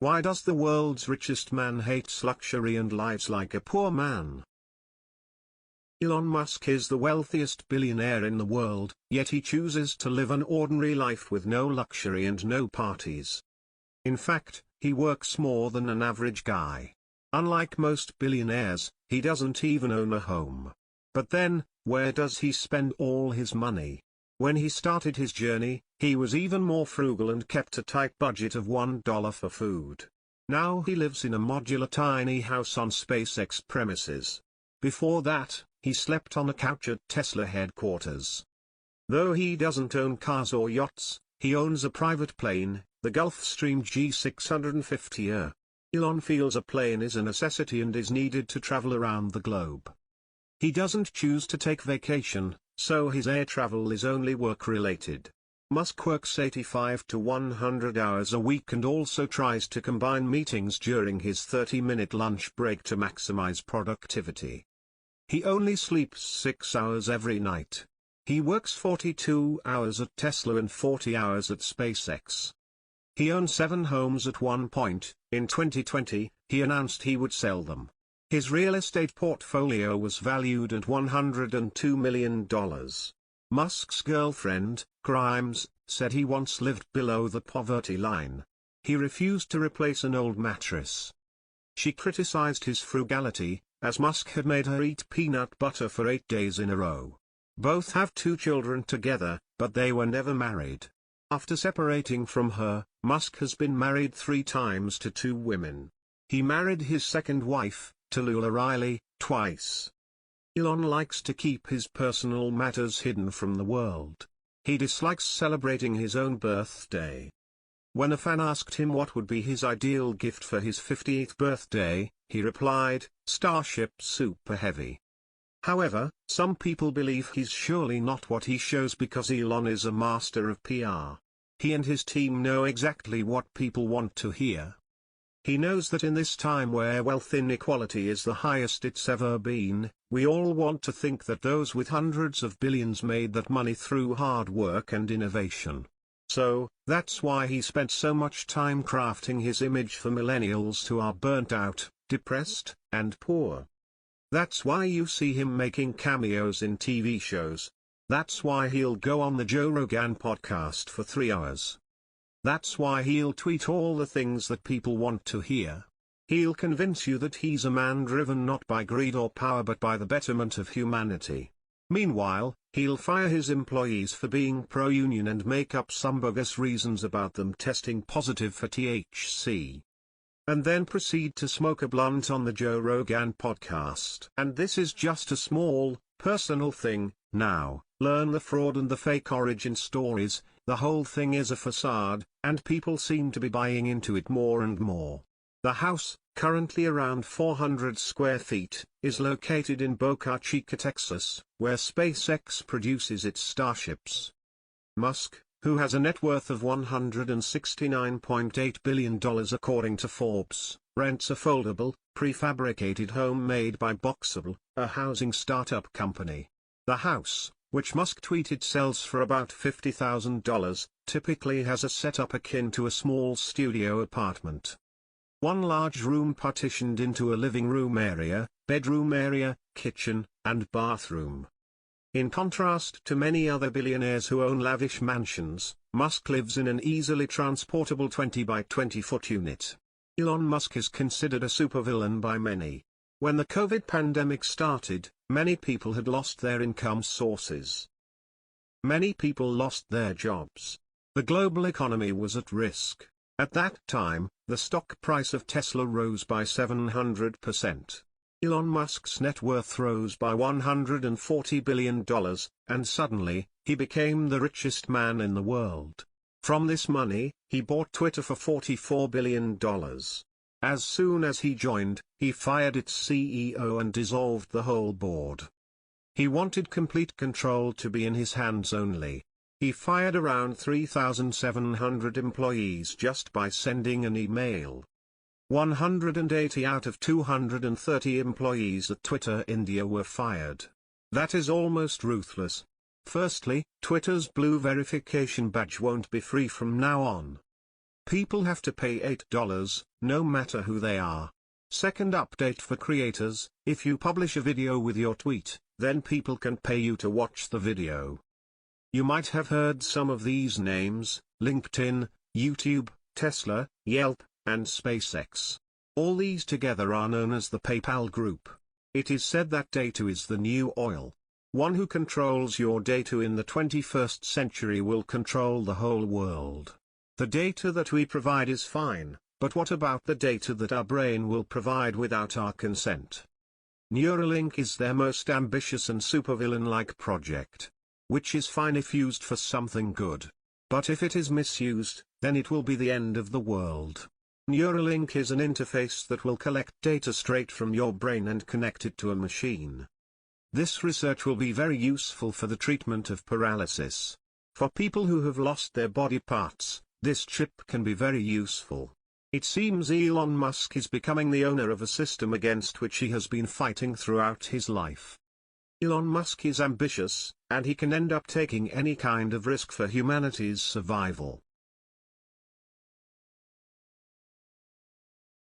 Why does the world's richest man hates luxury and lives like a poor man? Elon Musk is the wealthiest billionaire in the world, yet he chooses to live an ordinary life with no luxury and no parties. In fact, he works more than an average guy. Unlike most billionaires, he doesn't even own a home. But then, where does he spend all his money? When he started his journey, he was even more frugal and kept a tight budget of $1 for food. Now he lives in a modular tiny house on SpaceX premises. Before that, he slept on a couch at Tesla headquarters. Though he doesn't own cars or yachts, he owns a private plane, the Gulfstream G650R. Elon feels a plane is a necessity and is needed to travel around the globe. He doesn't choose to take vacation, so his air travel is only work-related. Musk works 85 to 100 hours a week and also tries to combine meetings during his 30-minute lunch break to maximize productivity. He only sleeps 6 hours every night. He works 42 hours at Tesla and 40 hours at SpaceX. He owned 7 homes at one point. In 2020, he announced he would sell them. His real estate portfolio was valued at $102 million. Musk's girlfriend, Grimes, said he once lived below the poverty line. He refused to replace an old mattress. She criticized his frugality, as Musk had made her eat peanut butter for 8 days in a row. Both have 2 children together, but they were never married. After separating from her, Musk has been married 3 times to 2 women. He married his second wife, Tallulah Riley, twice. Elon likes to keep his personal matters hidden from the world. He dislikes celebrating his own birthday. When a fan asked him what would be his ideal gift for his 50th birthday, he replied, "Starship Super Heavy." However, some people believe he's surely not what he shows because Elon is a master of PR. He and his team know exactly what people want to hear. He knows that in this time where wealth inequality is the highest it's ever been, we all want to think that those with hundreds of billions made that money through hard work and innovation. So, that's why he spent so much time crafting his image for millennials who are burnt out, depressed, and poor. That's why you see him making cameos in TV shows. That's why he'll go on the Joe Rogan podcast for 3 hours. That's why he'll tweet all the things that people want to hear. He'll convince you that he's a man driven not by greed or power but by the betterment of humanity. Meanwhile, he'll fire his employees for being pro-union and make up some bogus reasons about them testing positive for THC. And then proceed to smoke a blunt on the Joe Rogan podcast. And this is just a small, personal thing. Now, learn the fraud and the fake origin stories. The whole thing is a facade, and people seem to be buying into it more and more. The house, currently around 400 square feet, is located in Boca Chica, Texas, where SpaceX produces its starships. Musk, who has a net worth of $169.8 billion according to Forbes, rents a foldable, prefabricated home made by Boxable, a housing startup company. The house, which Musk tweeted sells for about $50,000, typically has a setup akin to a small studio apartment. One large room partitioned into a living room area, bedroom area, kitchen, and bathroom. In contrast to many other billionaires who own lavish mansions, Musk lives in an easily transportable 20 by 20 foot unit. Elon Musk is considered a supervillain by many. When the COVID pandemic started, many people had lost their income sources. Many people lost their jobs. The global economy was at risk. At that time, the stock price of Tesla rose by 700%. Elon Musk's net worth rose by $140 billion, and suddenly, he became the richest man in the world. From this money, he bought Twitter for $44 billion. As soon as he joined, he fired its CEO and dissolved the whole board. He wanted complete control to be in his hands only. He fired around 3,700 employees just by sending an email. 180 out of 230 employees at Twitter India were fired. That is almost ruthless. Firstly, Twitter's blue verification badge won't be free from now on. People have to pay $8, no matter who they are. Second update for creators: if you publish a video with your tweet, then people can pay you to watch the video. You might have heard some of these names: LinkedIn, YouTube, Tesla, Yelp, and SpaceX. All these together are known as the PayPal group. It is said that data is the new oil. One who controls your data in the 21st century will control the whole world. The data that we provide is fine, but what about the data that our brain will provide without our consent? Neuralink is their most ambitious and supervillain-like project. Which is fine if used for something good. But if it is misused, then it will be the end of the world. Neuralink is an interface that will collect data straight from your brain and connect it to a machine. This research will be very useful for the treatment of paralysis. For people who have lost their body parts, this chip can be very useful. It seems Elon Musk is becoming the owner of a system against which he has been fighting throughout his life. Elon Musk is ambitious, and he can end up taking any kind of risk for humanity's survival.